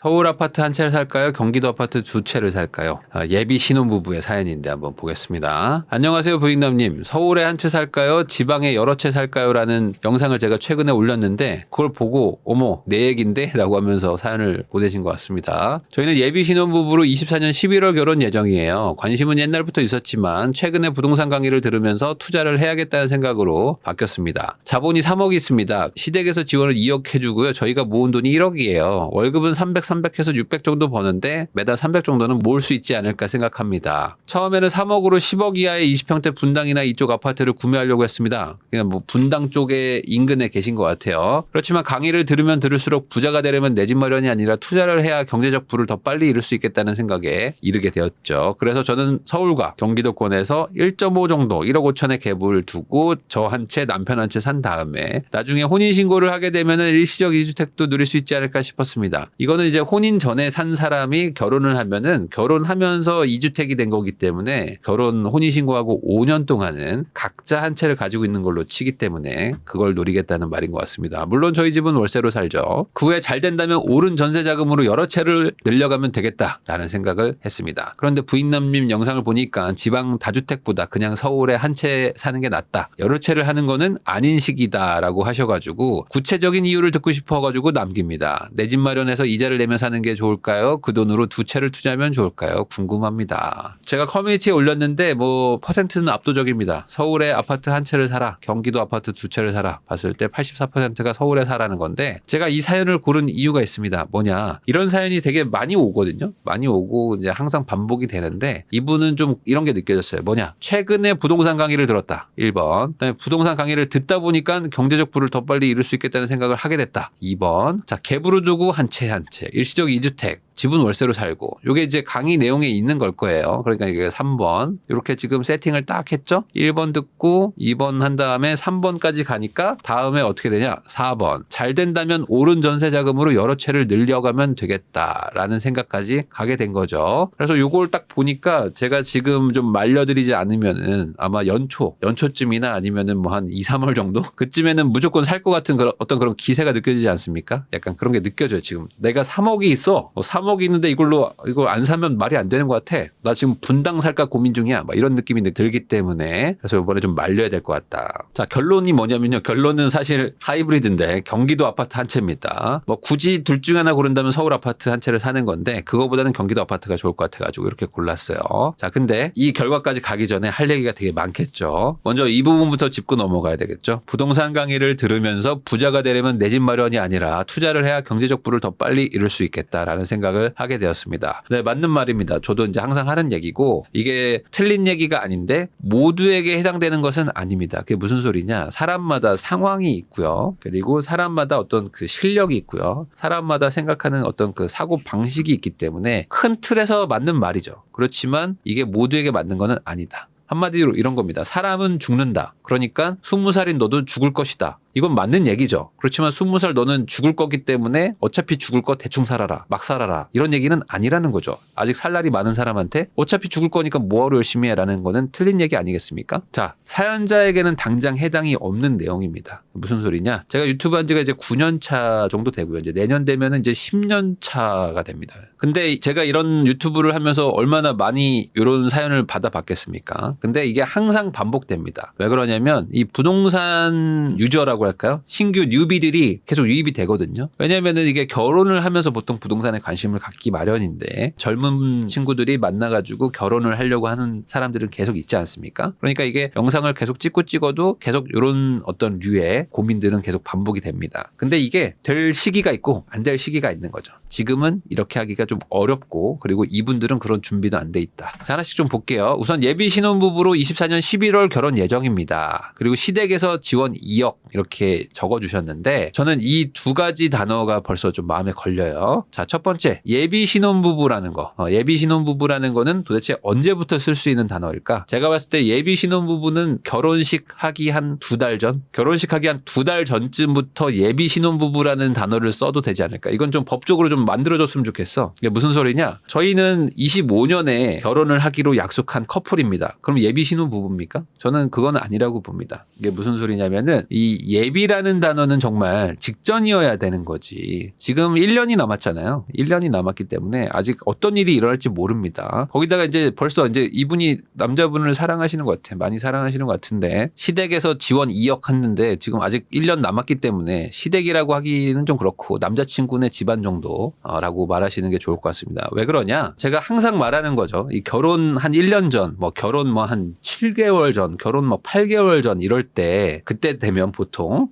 서울 아파트 한 채를 살까요? 경기도 아파트 두 채를 살까요? 예비 신혼부부의 사연인데 한번 보겠습니다. 안녕하세요 부인남님. 서울에 한 채 살까요? 지방에 여러 채 살까요? 라는 영상을 제가 최근에 올렸는데 그걸 보고 어머 내 얘긴데? 라고 하면서 사연을 보내신 것 같습니다. 저희는 예비 신혼부부로 24년 11월 결혼 예정이에요. 관심은 옛날부터 있었지만 최근에 부동산 강의를 들으면서 투자를 해야겠다는 생각으로 바뀌었습니다. 자본이 3억이 있습니다. 시댁에서 지원을 2억 해주고요. 저희가 모은 돈이 1억이에요. 월급은 300에서 600 정도 버는데 매달 300 정도는 모을 수 있지 않을까 생각합니다. 처음에는 3억으로 10억 이하의 20평대 분당이나 이쪽 아파트를 구매하려고 했습니다. 그냥 뭐 분당 쪽에 인근에 계신 것 같아요. 그렇지만 강의를 들으면 들을수록 부자가 되려면 내 집 마련이 아니라 투자를 해야 경제적 부를 더 빨리 이룰 수 있겠다는 생각에 이르게 되었죠. 그래서 저는 서울과 경기도권에서 1.5 정도 1억 5천의 갭을 두고 저 한 채 남편 한 채 산 다음에 나중에 혼인신고를 하게 되면은 일시적 2주택도 누릴 수 있지 않을까 싶었습니다. 이거는 이제 혼인 전에 산 사람이 결혼을 하면은 결혼하면서 2주택이 된 거기 때문에 결혼 혼인신고하고 5년 동안은 각자 한 채를 가지고 있는 걸로 치기 때문에 그걸 노리겠다는 말인 것 같습니다. 물론 저희 집은 월세로 살죠. 그 후에 잘 된다면 오른 전세 자금으로 여러 채를 늘려가면 되겠다라는 생각을 했습니다. 그런데 부인남님 영상을 보니까 지방 다주택보다 그냥 서울에 한 채 사는 게 낫다. 여러 채를 하는 거는 아닌 시기다라고 하셔가지고 구체적인 이유를 듣고 싶어가지고 남깁니다. 내 집 마련해서 이자를 내며 사는 게 좋을까요? 그 돈으로 두 채를 투자하면 좋을까요? 궁금합니다. 제가 커뮤니티에 올렸는데 뭐 퍼센트는 압도적입니다. 서울에 아파트 한 채를 사라. 경기도 아파트 두 채를 사라. 봤을 때 84%가 서울에 사라는 건데 제가 이 사연을 고른 이유가 있습니다. 뭐냐. 이런 사연이 되게 많이 오거든요. 많이 오고 이제 항상 반복이 되는데 이분은 좀 이런 게 느껴졌어요. 뭐냐. 최근에 부동산 강의를 들었다. 1번. 그다음에 부동산 강의를 듣다 보니까 경제적 부를 더 빨리 이룰 수 있겠다는 생각을 하게 됐다. 2번. 자, 갭으로 두고 한 채 한 채. 일시적 2주택. 집은 월세로 살고 요게 이제 강의 내용에 있는 걸 거예요. 그러니까 이게 3번 이렇게 지금 세팅을 딱 했죠. 1번 듣고 2번 한 다음에 3번까지 가니까 다음에 어떻게 되냐 4번 잘 된다면 오른 전세 자금으로 여러 채를 늘려가면 되겠다라는 생각까지 가게 된 거죠. 그래서 요걸 딱 보니까 제가 지금 좀 말려드리지 않으면은 아마 연초쯤이나 아니면은 뭐 한 2, 3월 정도 그쯤에는 무조건 살 것 같은 그런 어떤 그런 기세가 느껴지지 않습니까? 약간 그런 게 느껴져요. 지금 내가 3억이 있어 3억 있는데 이거 안 사면 말이 안 되는 것 같아. 나 지금 분당 살까 고민 중이야. 막 이런 느낌이 들기 때문에 그래서 이번에 좀 말려야 될 것 같다. 자, 결론이 뭐냐면요. 결론은 사실 하이브리드인데 경기도 아파트 한 채입니다. 뭐 굳이 둘 중 하나 고른다면 서울 아파트 한 채를 사는 건데 그거보다는 경기도 아파트가 좋을 것 같아가지고 이렇게 골랐어요. 자, 근데 이 결과까지 가기 전에 할 얘기가 되게 많겠죠. 먼저 이 부분부터 짚고 넘어가야 되겠죠. 부동산 강의를 들으면서 부자가 되려면 내 집 마련이 아니라 투자를 해야 경제적 부를 더 빨리 이룰 수 있겠다라는 생각을 하게 되었습니다. 네, 맞는 말입니다. 저도 이제 항상 하는 얘기고 이게 틀린 얘기가 아닌데 모두에게 해당되는 것은 아닙니다. 그게 무슨 소리냐? 사람마다 상황이 있고요. 그리고 사람마다 어떤 그 실력이 있고요. 사람마다 생각하는 어떤 그 사고 방식이 있기 때문에 큰 틀에서 맞는 말이죠. 그렇지만 이게 모두에게 맞는 것은 아니다. 한마디로 이런 겁니다. 사람은 죽는다. 그러니까 20살인 너도 죽을 것이다. 이건 맞는 얘기죠. 그렇지만 20살 너는 죽을 거기 때문에 어차피 죽을 거 대충 살아라. 막 살아라. 이런 얘기는 아니라는 거죠. 아직 살 날이 많은 사람한테 어차피 죽을 거니까 뭐하러 열심히 해라는 거는 틀린 얘기 아니겠습니까? 자, 사연자에게는 당장 해당이 없는 내용입니다. 무슨 소리냐? 제가 유튜브 한 지가 이제 9년 차 정도 되고요. 이제 내년 되면은 이제 10년 차가 됩니다. 근데 제가 이런 유튜브를 하면서 얼마나 많이 이런 사연을 받아봤겠습니까? 근데 이게 항상 반복됩니다. 왜 그러냐면 이 부동산 유저라고 할까요? 신규 뉴비들이 계속 유입이 되거든요. 왜냐면은 이게 결혼을 하면서 보통 부동산에 관심을 갖기 마련인데 젊은 친구들이 만나가지고 결혼을 하려고 하는 사람들은 계속 있지 않습니까? 그러니까 이게 영상을 계속 찍어도 계속 이런 어떤 류의 고민들은 계속 반복이 됩니다. 근데 이게 될 시기가 있고 안 될 시기가 있는 거죠. 지금은 이렇게 하기가 좀 어렵고 그리고 이분들은 그런 준비도 안 돼 있다. 자, 하나씩 좀 볼게요. 우선 예비 신혼부부로 24년 11월 결혼 예정입니다. 그리고 시댁에서 지원 2억 이렇게 적어주셨는데 저는 이 두 가지 단어가 벌써 좀 마음에 걸려요. 자, 첫 번째 예비 신혼부부라는 거. 예비 신혼부부라는 거는 도대체 언제부터 쓸 수 있는 단어일까? 제가 봤을 때 예비 신혼부부는 결혼식 하기 한 2달 전? 결혼식 하기 한 2달 전쯤부터 예비 신혼부부라는 단어를 써도 되지 않을까? 이건 좀 법적으로 좀 만들어줬으면 좋겠어. 이게 무슨 소리냐? 저희는 25년에 결혼을 하기로 약속한 커플입니다. 그럼 예비 신혼부부입니까? 저는 그건 아니라고 봅니다. 이게 무슨 소리냐면은 이 예비라는 단어는 정말 직전이어야 되는 거지. 지금 1년이 남았잖아요. 1년이 남았기 때문에 아직 어떤 일이 일어날지 모릅니다. 거기다가 이제 벌써 이제 이분이 남자분을 사랑하시는 것 같아. 많이 사랑하시는 것 같은데 시댁에서 지원 2억 했는데 지금 아직 1년 남았기 때문에 시댁이라고 하기는 좀 그렇고 남자친구네 집안 정도라고 말하시는 게 좋을 것 같습니다. 왜 그러냐? 제가 항상 말하는 거죠. 이 결혼 한 1년 전, 뭐 결혼 뭐 한 7개월 전, 결혼 뭐 8개월 전 이럴 때 그때 되면 보통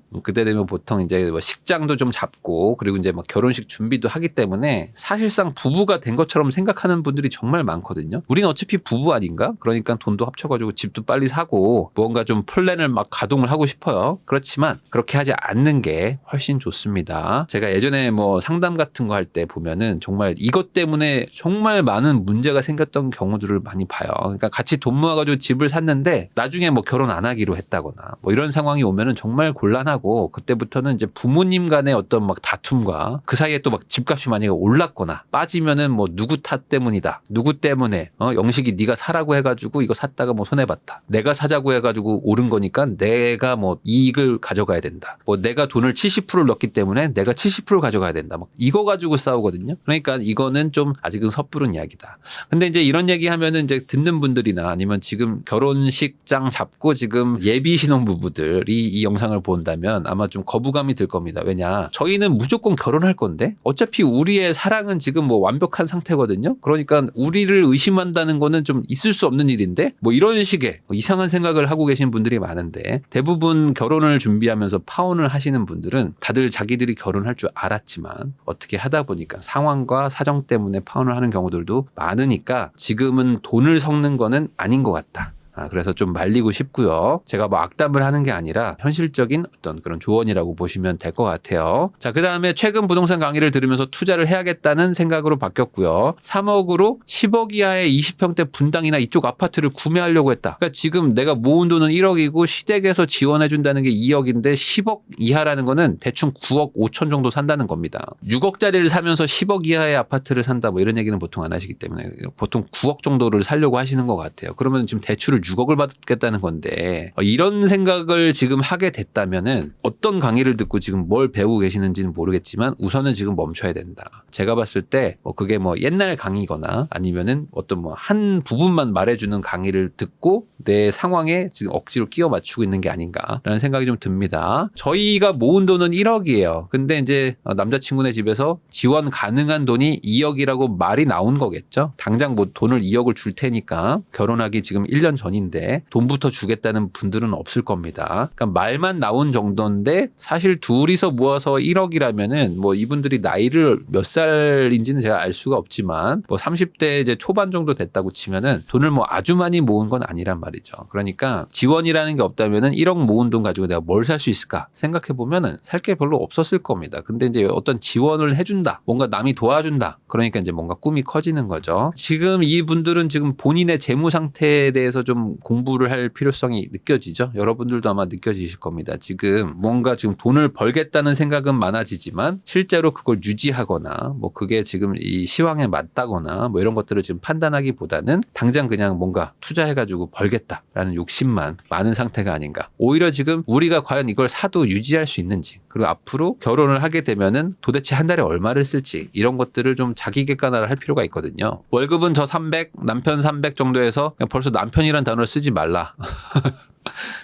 이제 뭐 식장도 좀 잡고 그리고 이제 막 결혼식 준비도 하기 때문에 사실상 부부가 된 것처럼 생각하는 분들이 정말 많거든요. 우리는 어차피 부부 아닌가? 그러니까 돈도 합쳐가지고 집도 빨리 사고 무언가 좀 플랜을 막 가동을 하고 싶어요. 그렇지만 그렇게 하지 않는 게 훨씬 좋습니다. 제가 예전에 뭐 상담 같은 거 할 때 보면은 정말 이것 때문에 정말 많은 문제가 생겼던 경우들을 많이 봐요. 그러니까 같이 돈 모아가지고 집을 샀는데 나중에 뭐 결혼 안 하기로 했다거나 뭐 이런 상황이 오면은 정말 곤란하고 그때부터는 이제 부모님 간의 어떤 막 다툼과 그 사이에 또 막 집값이 만약에 올랐거나 빠지면은 뭐 누구 탓 때문이다. 누구 때문에 영식이 네가 사라고 해가지고 이거 샀다가 뭐 손해봤다. 내가 사자고 해가지고 오른 거니까 내가 뭐 이익을 가져가야 된다. 뭐 내가 돈을 70%를 넣기 때문에 내가 70%를 가져가야 된다. 막 이거 가지고 싸우거든요. 그러니까 이거는 좀 아직은 섣부른 이야기다. 근데 이제 이런 얘기 하면은 이제 듣는 분들이나 아니면 지금 결혼식장 잡고 지금 예비 신혼부부들이 이 영상을 본다면 아마 좀 거부감이 들 겁니다. 왜냐? 저희는 무조건 결혼할 건데 어차피 우리의 사랑은 지금 뭐 완벽한 상태거든요. 그러니까 우리를 의심한다는 거는 좀 있을 수 없는 일인데 뭐 이런 식의 이상한 생각을 하고 계신 분들이 많은데 대부분 결혼을 준비하면서 파혼을 하시는 분들은 다들 자기들이 결혼할 줄 알았지만 어떻게 하다 보니까 상황과 사정 때문에 파혼을 하는 경우들도 많으니까 지금은 돈을 섞는 거는 아닌 것 같다. 그래서 좀 말리고 싶고요. 제가 뭐 악담을 하는 게 아니라 현실적인 어떤 그런 조언이라고 보시면 될 것 같아요. 자, 그 다음에 최근 부동산 강의를 들으면서 투자를 해야겠다는 생각으로 바뀌었고요. 3억으로 10억 이하의 20평대 분당이나 이쪽 아파트를 구매하려고 했다. 그러니까 지금 내가 모은 돈은 1억이고 시댁에서 지원해준다는 게 2억인데 10억 이하라는 거는 대충 9억 5천 정도 산다는 겁니다. 6억짜리를 사면서 10억 이하의 아파트를 산다 뭐 이런 얘기는 보통 안 하시기 때문에 보통 9억 정도를 사려고 하시는 것 같아요. 그러면 지금 대출을 6억을 받겠다는 건데 이런 생각을 지금 하게 됐다면은 어떤 강의를 듣고 지금 뭘 배우고 계시는지는 모르겠지만 우선은 지금 멈춰야 된다. 제가 봤을 때 그게 뭐 옛날 강의거나 아니면은 어떤 뭐 한 부분만 말해주는 강의를 듣고 내 상황에 지금 억지로 끼워 맞추고 있는 게 아닌가라는 생각이 좀 듭니다. 저희가 모은 돈은 1억이에요. 근데 이제 남자친구네 집에서 지원 가능한 돈이 2억이라고 말이 나온 거겠죠. 당장 뭐 돈을 2억을 줄 테니까 결혼하기 지금 1년 전인데 돈부터 주겠다는 분들은 없을 겁니다. 그러니까 말만 나온 정도인데 사실 둘이서 모아서 1억이라면은 뭐 이분들이 나이를 몇 살인지는 제가 알 수가 없지만 뭐 30대 이제 초반 정도 됐다고 치면은 돈을 뭐 아주 많이 모은 건 아니란 말이죠. 그러니까 지원이라는 게 없다면은 1억 모은 돈 가지고 내가 뭘 살 수 있을까 생각해 보면은 살 게 별로 없었을 겁니다. 근데 이제 어떤 지원을 해준다, 뭔가 남이 도와준다. 그러니까 이제 뭔가 꿈이 커지는 거죠. 지금 이분들은 지금 본인의 재무 상태에 대해서 좀 공부를 할 필요성이 느껴지죠. 여러분들도 아마 느껴지실 겁니다. 지금 뭔가 지금 돈을 벌겠다는 생각은 많아지지만 실제로 그걸 유지하거나 뭐 그게 지금 이 시황에 맞다거나 뭐 이런 것들을 지금 판단하기보다는 당장 그냥 뭔가 투자해가지고 벌겠다라는 욕심만 많은 상태가 아닌가. 오히려 지금 우리가 과연 이걸 사도 유지할 수 있는지 그리고 앞으로 결혼을 하게 되면은 도대체 한 달에 얼마를 쓸지 이런 것들을 좀 자기 객관화를 할 필요가 있거든요. 월급은 저 300, 남편 300 정도에서 그냥 벌써 남편이란 단어를 쓰지 말라.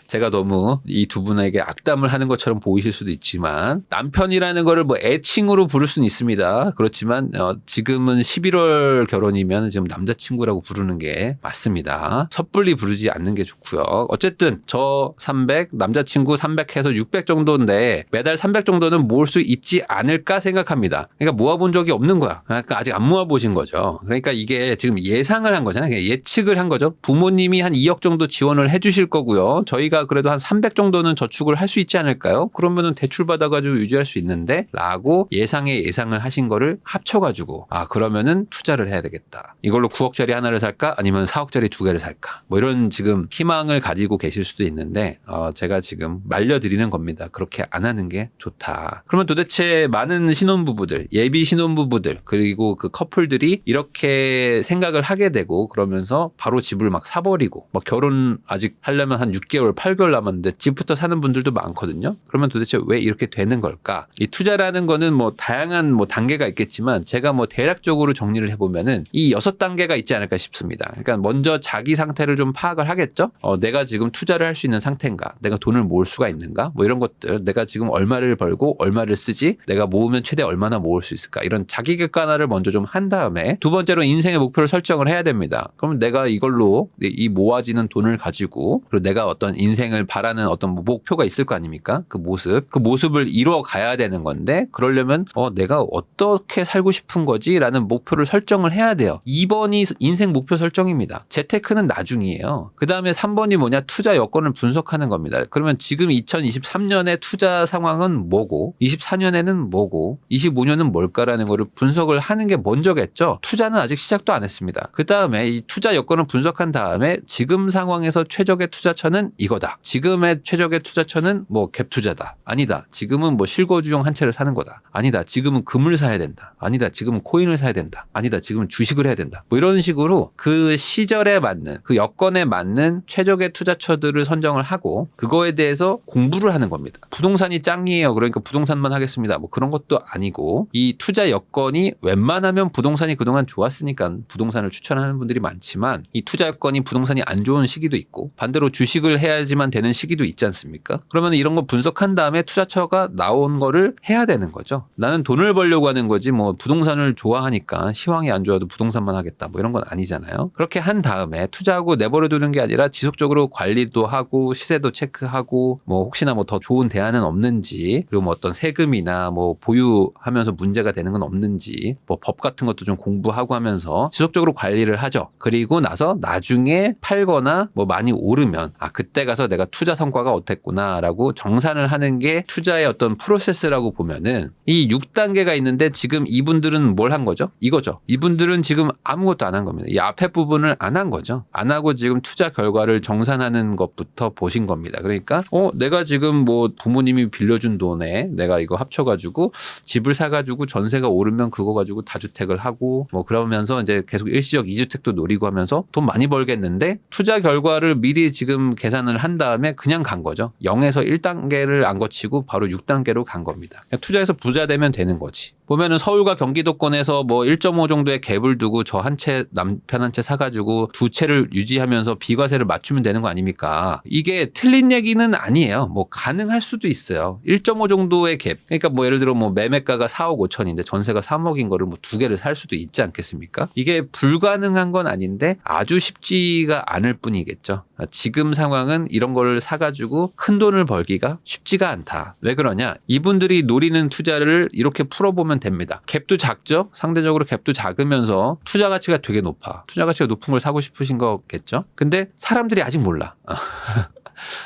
제가 너무 이 두 분에게 악담을 하는 것처럼 보이실 수도 있지만 남편이라는 거를 뭐 애칭으로 부를 수는 있습니다. 그렇지만 지금은 11월 결혼이면 지금 남자친구라고 부르는 게 맞습니다. 섣불리 부르지 않는 게 좋고요. 어쨌든 저 300, 남자친구 300 해서 600 정도인데 매달 300 정도는 모을 수 있지 않을까 생각합니다. 그러니까 모아본 적이 없는 거야. 그러니까 아직 안 모아보신 거죠. 그러니까 이게 지금 예상을 한 거잖아요. 예측을 한 거죠. 부모님이 한 2억 정도 지원을 해 주실 거고요. 저희가 그래도 한 300 정도는 저축을 할 수 있지 않을까요? 그러면은 대출 받아가지고 유지할 수 있는데 라고 예상을 하신 거를 합쳐가지고 그러면은 투자를 해야 되겠다. 이걸로 9억짜리 하나를 살까? 아니면 4억짜리 두 개를 살까? 뭐 이런 지금 희망을 가지고 계실 수도 있는데 제가 지금 말려드리는 겁니다. 그렇게 안 하는 게 좋다. 그러면 도대체 많은 신혼부부들, 예비 신혼부부들 그리고 그 커플들이 이렇게 생각을 하게 되고 그러면서 바로 집을 막 사버리고 뭐 결혼 아직 하려면 한 6개월, 8개월 남았는데 집부터 사는 분들도 많거든요. 그러면 도대체 왜 이렇게 되는 걸까? 이 투자라는 거는 뭐 다양한 뭐 단계가 있겠지만 제가 뭐 대략적으로 정리를 해보면은 이 6단계가 있지 않을까 싶습니다. 그러니까 먼저 자기 상태를 좀 파악을 하겠죠. 내가 지금 투자를 할 수 있는 상태인가? 내가 돈을 모을 수가 있는가? 뭐 이런 것들. 내가 지금 얼마를 벌고 얼마를 쓰지? 내가 모으면 최대 얼마나 모을 수 있을까? 이런 자기 객관화를 먼저 좀 한 다음에 두 번째로 인생의 목표를 설정을 해야 됩니다. 그러면 내가 이걸로 이 모아지는 돈을 가지고 그리고 내가 어떤 인생을 바라는 어떤 목표가 있을 거 아닙니까? 그 모습을 이루어 가야 되는 건데 그러려면 내가 어떻게 살고 싶은 거지? 라는 목표를 설정을 해야 돼요. 2번이 인생 목표 설정입니다. 재테크는 나중이에요. 그 다음에 3번이 뭐냐? 투자 여건을 분석하는 겁니다. 그러면 지금 2023년의 투자 상황은 뭐고 24년에는 뭐고 25년은 뭘까라는 거를 분석을 하는 게 먼저겠죠. 투자는 아직 시작도 안 했습니다. 그 다음에 이 투자 여건을 분석한 다음에 지금 상황에서 최적의 투자처는 이거다. 지금의 최적의 투자처는 뭐 갭 투자다. 아니다. 지금은 뭐 실거주용 한 채를 사는 거다. 아니다. 지금은 금을 사야 된다. 아니다. 지금은 코인을 사야 된다. 아니다. 지금은 주식을 해야 된다. 뭐 이런 식으로 그 시절에 맞는 그 여건에 맞는 최적의 투자처들을 선정을 하고 그거에 대해서 공부를 하는 겁니다. 부동산이 짱이에요. 그러니까 부동산만 하겠습니다. 뭐 그런 것도 아니고 이 투자 여건이 웬만하면 부동산이 그동안 좋았으니까 부동산을 추천하는 분들이 많지만 이 투자 여건이 부동산이 안 좋은 시기도 있고 반대로 주식을 해야지만 되는 시기도 있지 않습니까? 그러면 이런 거 분석한 다음에 투자처가 나온 거를 해야 되는 거죠. 나는 돈을 벌려고 하는 거지 뭐 부동산을 좋아하니까 시황이 안 좋아도 부동산만 하겠다 뭐 이런 건 아니잖아요. 그렇게 한 다음에 투자하고 내버려 두는 게 아니라 지속적으로 관리도 하고 시세도 체크하고 뭐 혹시나 뭐 더 좋은 대안은 없는지 그리고 뭐 어떤 세금이나 뭐 보유하면서 문제가 되는 건 없는지 뭐 법 같은 것도 좀 공부하고 하면서 지속적으로 관리를 하죠. 그리고 나서 나중에 팔거나 뭐 많이 오르면 그때 가서 내가 투자 성과가 어땠구나라고 정산을 하는 게 투자의 어떤 프로세스라고 보면은 이 6단계가 있는데 지금 이분들은 뭘 한 거죠? 이거죠. 이분들은 지금 아무것도 안 한 겁니다. 이 앞에 부분을 안 한 거죠. 안 하고 지금 투자 결과를 정산하는 것부터 보신 겁니다. 그러니까 내가 지금 뭐 부모님이 빌려준 돈에 내가 이거 합쳐가지고 집을 사가지고 전세가 오르면 그거 가지고 다주택을 하고 뭐 그러면서 이제 계속 일시적 2주택도 노리고 하면서 돈 많이 벌겠는데 투자 결과를 미리 지금 계산을 한 다음에 그냥 간 거죠. 0에서 1단계를 안 거치고 바로 6단계로 간 겁니다. 투자해서 부자 되면 되는 거지. 보면은 서울과 경기도권에서 뭐 1.5 정도의 갭을 두고 저 한 채 남편 한 채 사가지고 두 채를 유지하면서 비과세를 맞추면 되는 거 아닙니까? 이게 틀린 얘기는 아니에요. 뭐 가능할 수도 있어요. 1.5 정도의 갭. 그러니까 뭐 예를 들어 뭐 매매가가 4억 5천인데 전세가 3억인 거를 뭐 두 개를 살 수도 있지 않겠습니까? 이게 불가능한 건 아닌데 아주 쉽지가 않을 뿐이겠죠. 지금 상황은 이런 거를 사가지고 큰 돈을 벌기가 쉽지가 않다. 왜 그러냐? 이분들이 노리는 투자를 이렇게 풀어보면 됩니다. 갭도 작죠? 상대적으로 갭도 작으면서 투자 가치가 되게 높아. 투자 가치가 높은 걸 사고 싶으신 거겠죠? 근데 사람들이 아직 몰라.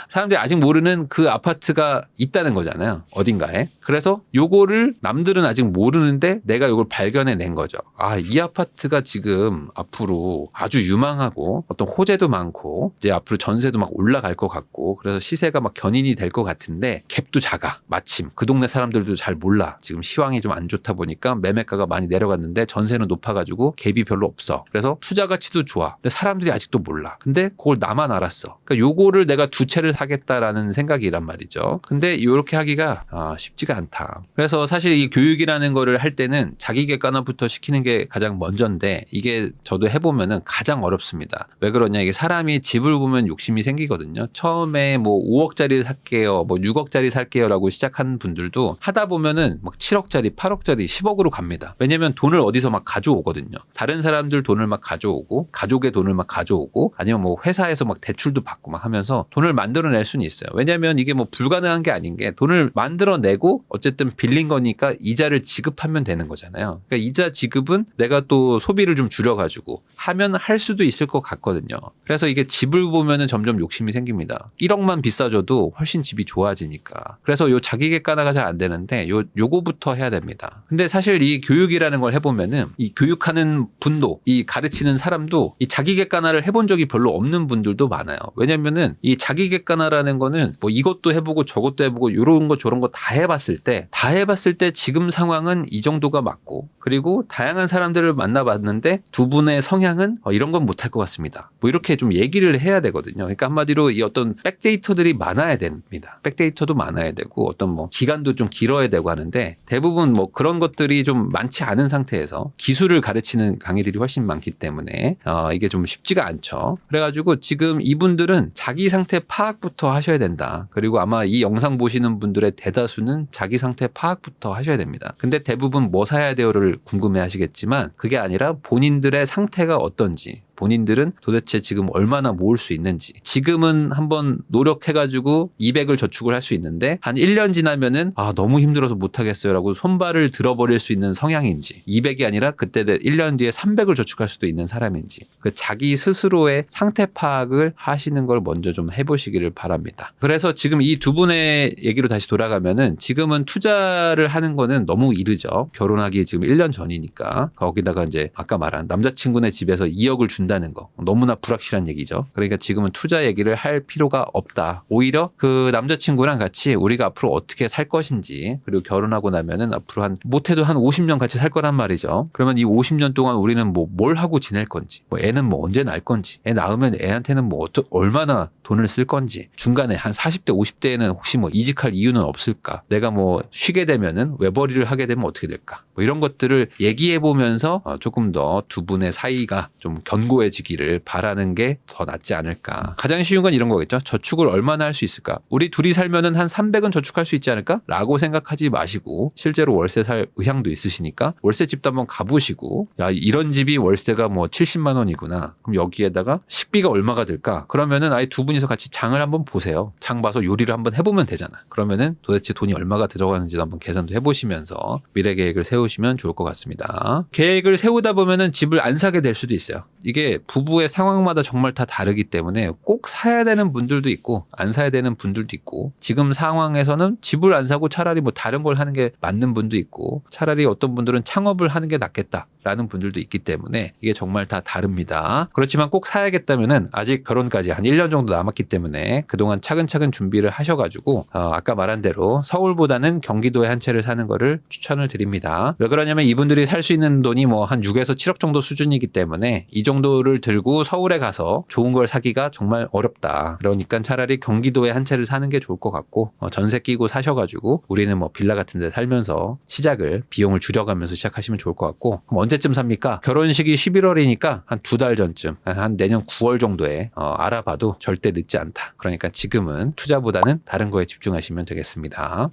사람들이 아직 모르는 그 아파트가 있다는 거잖아요. 어딘가에. 그래서 요거를 남들은 아직 모르는데 내가 요걸 발견해낸 거죠. 이 아파트가 지금 앞으로 아주 유망하고 어떤 호재도 많고 이제 앞으로 전세도 막 올라갈 것 같고 그래서 시세가 막 견인이 될 것 같은데 갭도 작아. 마침 그 동네 사람들도 잘 몰라. 지금 시황이 좀 안 좋다 보니까 매매가가 많이 내려갔는데 전세는 높아가지고 갭이 별로 없어. 그래서 투자 가치도 좋아. 근데 사람들이 아직도 몰라. 근데 그걸 나만 알았어. 그러니까 요거를 내가 두 채를 사겠다라는 생각이란 말이죠. 근데 이렇게 하기가 쉽지가 않다. 그래서 사실 이 교육이라는 거를 할 때는 자기 객관화부터 시키는 게 가장 먼저인데 이게 저도 해보면은 가장 어렵습니다. 왜 그러냐? 이게 사람이 집을 보면 욕심이 생기거든요. 처음에 뭐 5억짜리 살게요, 뭐 6억짜리 살게요라고 시작한 분들도 하다 보면은 막 7억짜리, 8억짜리, 10억으로 갑니다. 왜냐면 돈을 어디서 막 가져오거든요. 다른 사람들 돈을 막 가져오고 가족의 돈을 막 가져오고 아니면 뭐 회사에서 막 대출도 받고 막 하면서 돈을 만들어낼 수는 있어요. 왜냐하면 이게 뭐 불가능한 게 아닌 게 돈을 만들어내고 어쨌든 빌린 거니까 이자를 지급하면 되는 거잖아요. 그러니까 이자 지급은 내가 또 소비를 좀 줄여가지고 하면 할 수도 있을 것 같거든요. 그래서 이게 집을 보면은 점점 욕심이 생깁니다. 1억만 비싸져도 훨씬 집이 좋아지니까. 그래서 요 자기 객관화가 잘 안 되는데 요거부터 해야 됩니다. 근데 사실 이 교육이라는 걸 해보면은 이 교육하는 분도 이 가르치는 사람도 이 자기 객관화를 해본 적이 별로 없는 분들도 많아요. 왜냐면은 이 자기 자기 객관화라는 거는 뭐 이것도 해보고 저것도 해보고 요런 거 저런 거 다 해봤을 때 지금 상황은 이 정도가 맞고, 그리고 다양한 사람들을 만나봤는데 두 분의 성향은 이런 건 못할 것 같습니다. 뭐 이렇게 좀 얘기를 해야 되거든요. 그러니까 한마디로 이 어떤 백데이터들이 많아야 됩니다. 백데이터도 많아야 되고 어떤 뭐 기간도 좀 길어야 되고 하는데, 대부분 뭐 그런 것들이 좀 많지 않은 상태에서 기술을 가르치는 강의들이 훨씬 많기 때문에 이게 좀 쉽지가 않죠. 그래가지고 지금 이분들은 자기 상태 파악부터 하셔야 된다. 그리고 아마 이 영상 보시는 분들의 대다수는 자기 상태 파악부터 하셔야 됩니다. 근데 대부분 뭐 사야 돼요를 궁금해 하시겠지만, 그게 아니라 본인들의 상태가 어떤지, 본인들은 도대체 지금 얼마나 모을 수 있는지, 지금은 한번 노력해가지고 200을 저축을 할 수 있는데 한 1년 지나면은 너무 힘들어서 못하겠어요 라고 손발을 들어버릴 수 있는 성향인지, 200이 아니라 그때 1년 뒤에 300을 저축할 수도 있는 사람인지, 그 자기 스스로의 상태 파악을 하시는 걸 먼저 좀 해보시기를 바랍니다. 그래서 지금 이 두 분의 얘기로 다시 돌아가면은, 지금은 투자를 하는 거는 너무 이르죠. 결혼하기 지금 1년 전이니까. 거기다가 이제 아까 말한 남자친구네 집에서 2억을 준다는 거 너무나 불확실한 얘기죠. 그러니까 지금은 투자 얘기를 할 필요가 없다. 오히려 그 남자친구랑 같이 우리가 앞으로 어떻게 살 것인지, 그리고 결혼하고 나면은 앞으로 못해도 한 50년 같이 살 거란 말이죠. 그러면 이 50년 동안 우리는 뭘 하고 지낼 건지, 애는 언제 낳을 건지, 애 낳으면 애한테는 얼마나 돈을 쓸 건지, 중간에 한 40대 50대에는 혹시 이직할 이유는 없을까, 내가 쉬게 되면은 외벌이를 하게 되면 어떻게 될까, 이런 것들을 얘기해 보면서 조금 더 두 분의 사이가 좀 견고해지기를 바라는 게 더 낫지 않을까. 가장 쉬운 건 이런 거겠죠. 저축을 얼마나 할 수 있을까? 우리 둘이 살면은 한 300은 저축할 수 있지 않을까? 라고 생각하지 마시고, 실제로 월세 살 의향도 있으시니까 월세 집도 한번 가보시고, 야, 이런 집이 월세가 70만 원이구나. 그럼 여기에다가 식비가 얼마가 들까? 그러면은 아예 두 분이서 같이 장을 한번 보세요. 장 봐서 요리를 한번 해보면 되잖아. 그러면은 도대체 돈이 얼마가 들어가는지도 한번 계산도 해보시면서 미래 계획을 세우시면 좋을 것 같습니다. 계획을 세우다 보면은 집을 안 사게 될 수도 있어요. 이게 부부의 상황마다 정말 다 다르기 때문에 꼭 사야 되는 분들도 있고 안 사야 되는 분들도 있고, 지금 상황에서는 집을 안 사고 차라리 다른 걸 하는 게 맞는 분도 있고, 차라리 어떤 분들은 창업을 하는 게 낫겠다라는 분들도 있기 때문에 이게 정말 다 다릅니다. 그렇지만 꼭 사야겠다면은 아직 결혼까지 한 1년 정도 남았기 때문에 그동안 차근차근 준비를 하셔가지고 아까 말한 대로 서울보다는 경기도에 한 채를 사는 거를 추천을 드립니다. 왜 그러냐면 이분들이 살 수 있는 돈이 한 6에서 7억 정도 수준이기 때문에 이 정도를 들고 서울에 가서 좋은 걸 사기가 정말 어렵다. 그러니까 차라리 경기도에 한 채를 사는 게 좋을 것 같고, 전세 끼고 사셔가지고 우리는 빌라 같은 데 살면서 비용을 줄여가면서 시작하시면 좋을 것 같고, 그럼 언제쯤 삽니까? 결혼식이 11월이니까 한 2달 전쯤, 한 내년 9월 정도에 알아봐도 절대 늦지 않다. 그러니까 지금은 투자보다는 다른 거에 집중하시면 되겠습니다.